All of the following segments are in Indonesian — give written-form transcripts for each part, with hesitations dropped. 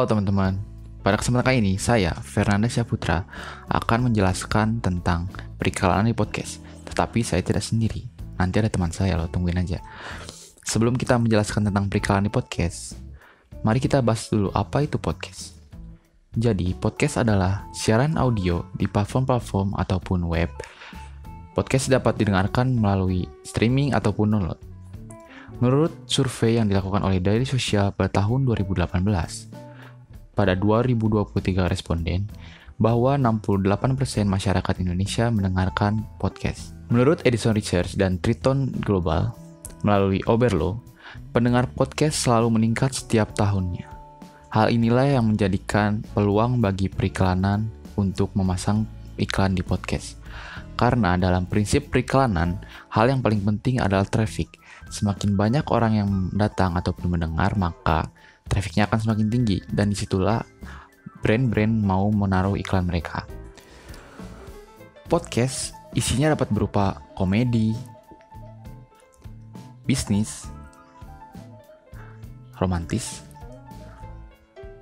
Halo teman-teman, pada kesempatan kali ini saya, Fernanda Syaputra, akan menjelaskan tentang periklanan di podcast. Tetapi saya tidak sendiri, nanti ada teman saya loh, tungguin aja. Sebelum kita menjelaskan tentang periklanan di podcast, mari kita bahas dulu apa itu podcast. Jadi, podcast adalah siaran audio di platform-platform ataupun web. Podcast dapat didengarkan melalui streaming ataupun download. Menurut survei yang dilakukan oleh Daily Social pada tahun 2018, pada 2023 responden, bahwa 68% masyarakat Indonesia mendengarkan podcast. Menurut Edison Research dan Triton Global, melalui Oberlo, pendengar podcast selalu meningkat setiap tahunnya. Hal inilah yang menjadikan peluang bagi periklanan untuk memasang iklan di podcast. Karena dalam prinsip periklanan, hal yang paling penting adalah traffic. Semakin banyak orang yang datang ataupun mendengar, maka trafficnya akan semakin tinggi, dan disitulah brand-brand mau menaruh iklan mereka. Podcast isinya dapat berupa komedi, bisnis, romantis,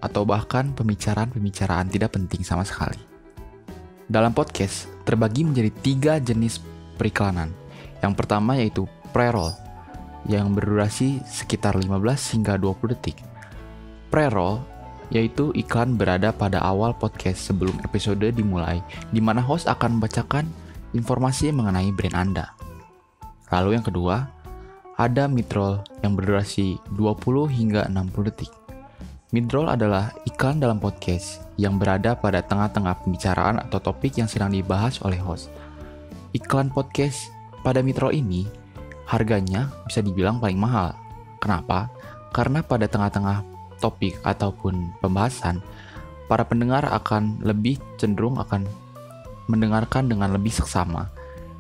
atau bahkan pembicaraan tidak penting sama sekali. Dalam podcast terbagi menjadi 3 jenis periklanan. Yang pertama yaitu pre-roll, yang berdurasi sekitar 15 hingga 20 detik. Pre-roll yaitu iklan berada pada awal podcast sebelum episode dimulai, di mana host akan membacakan informasi mengenai brand Anda. Lalu yang kedua, ada mid-roll yang berdurasi 20 hingga 60 detik. Mid-roll adalah iklan dalam podcast yang berada pada tengah-tengah pembicaraan atau topik yang sedang dibahas oleh host. Iklan podcast pada mid-roll ini harganya bisa dibilang paling mahal. Kenapa? Karena pada tengah-tengah topik ataupun pembahasan, para pendengar akan lebih cenderung akan mendengarkan dengan lebih seksama,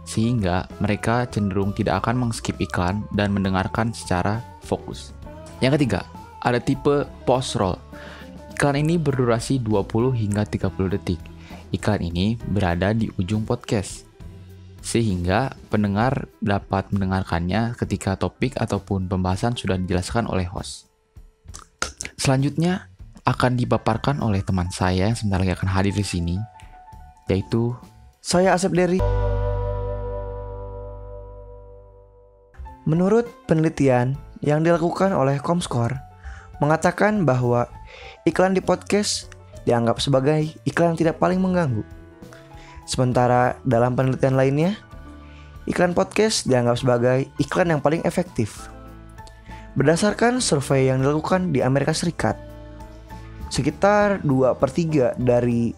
sehingga mereka cenderung tidak akan meng-skip iklan dan mendengarkan secara fokus. Yang ketiga, ada tipe post-roll. Iklan ini berdurasi 20 hingga 30 detik. Iklan ini berada di ujung podcast, sehingga pendengar dapat mendengarkannya ketika topik ataupun pembahasan sudah dijelaskan oleh host. Selanjutnya akan dipaparkan oleh teman saya yang sebentar lagi akan hadir di sini, yaitu saya Asep Dery. Menurut penelitian yang dilakukan oleh Comscore, mengatakan bahwa iklan di podcast dianggap sebagai iklan yang tidak paling mengganggu. Sementara dalam penelitian lainnya, iklan podcast dianggap sebagai iklan yang paling efektif. Berdasarkan survei yang dilakukan di Amerika Serikat, sekitar 2/3 dari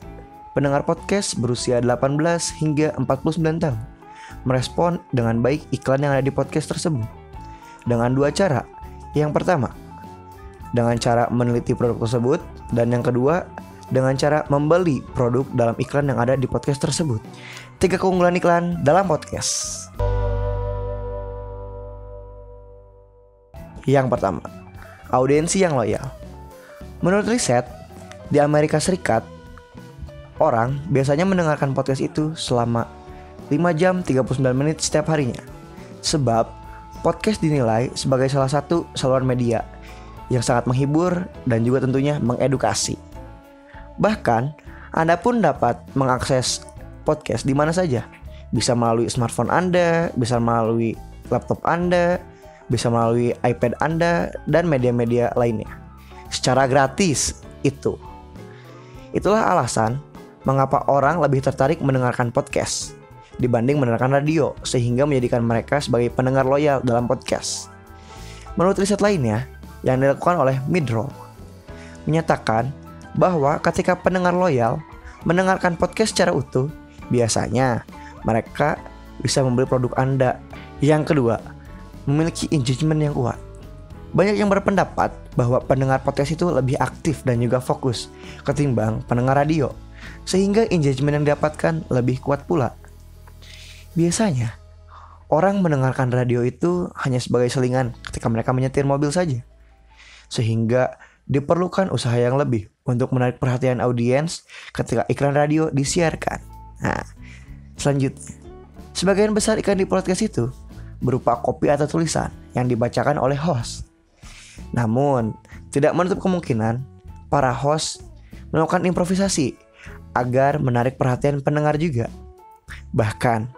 pendengar podcast berusia 18 hingga 49 tahun merespon dengan baik iklan yang ada di podcast tersebut dengan 2 cara. Yang pertama, dengan cara meneliti produk tersebut, dan yang kedua, dengan cara membeli produk dalam iklan yang ada di podcast tersebut. 3 keunggulan iklan dalam podcast. Yang pertama, audiensi yang loyal. Menurut riset, di Amerika Serikat, orang biasanya mendengarkan podcast itu selama 5 jam 39 menit setiap harinya. Sebab, podcast dinilai sebagai salah satu saluran media yang sangat menghibur dan juga tentunya mengedukasi. Bahkan, Anda pun dapat mengakses podcast di mana saja. Bisa melalui smartphone Anda, bisa melalui laptop Anda, bisa melalui iPad Anda, dan media-media lainnya. Secara gratis itu. Itulah alasan mengapa orang lebih tertarik mendengarkan podcast dibanding mendengarkan radio, sehingga menjadikan mereka sebagai pendengar loyal dalam podcast. Menurut riset lainnya yang dilakukan oleh Midroll, menyatakan bahwa ketika pendengar loyal mendengarkan podcast secara utuh, biasanya mereka bisa membeli produk Anda. Yang kedua, memiliki engagement yang kuat. Banyak yang berpendapat bahwa pendengar podcast itu lebih aktif dan juga fokus ketimbang pendengar radio, sehingga engagement yang didapatkan lebih kuat pula. Biasanya, orang mendengarkan radio itu hanya sebagai selingan ketika mereka menyetir mobil saja, sehingga diperlukan usaha yang lebih untuk menarik perhatian audiens ketika iklan radio disiarkan. Nah, selanjutnya, sebagian besar iklan di podcast itu berupa kopi atau tulisan yang dibacakan oleh host. Namun, tidak menutup kemungkinan para host melakukan improvisasi agar menarik perhatian pendengar juga. Bahkan,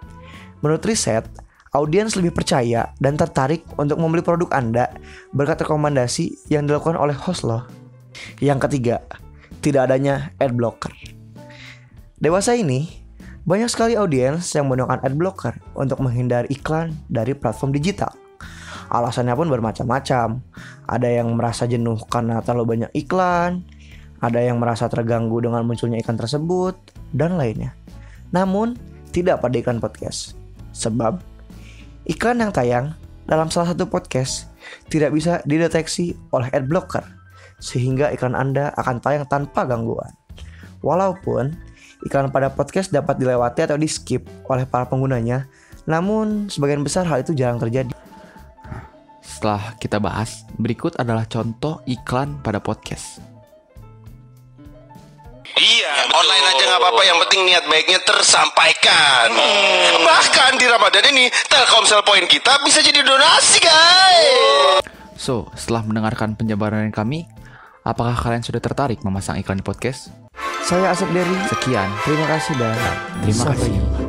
menurut riset, audiens lebih percaya dan tertarik untuk membeli produk Anda berkat rekomendasi yang dilakukan oleh host loh. Yang ketiga, tidak adanya ad blocker. Dewasa ini, banyak sekali audiens yang menggunakan ad blocker untuk menghindari iklan dari platform digital. Alasannya pun bermacam-macam. Ada yang merasa jenuh karena terlalu banyak iklan, ada yang merasa terganggu dengan munculnya iklan tersebut, dan lainnya. Namun, tidak pada iklan podcast. Sebab, iklan yang tayang dalam salah satu podcast tidak bisa dideteksi oleh ad blocker, sehingga iklan Anda akan tayang tanpa gangguan. Walaupun, iklan pada podcast dapat dilewati atau di-skip oleh para penggunanya, namun sebagian besar hal itu jarang terjadi. Setelah kita bahas, berikut adalah contoh iklan pada podcast. Iya, online aja nggak apa-apa, yang penting niat baiknya tersampaikan. Bahkan di Ramadan ini, Telkomsel Point kita bisa jadi donasi, guys. So, setelah mendengarkan penjabaran kami, apakah kalian sudah tertarik memasang iklan di podcast? Saya Asep Dery. Sekian, Terima kasih dan terima kasih.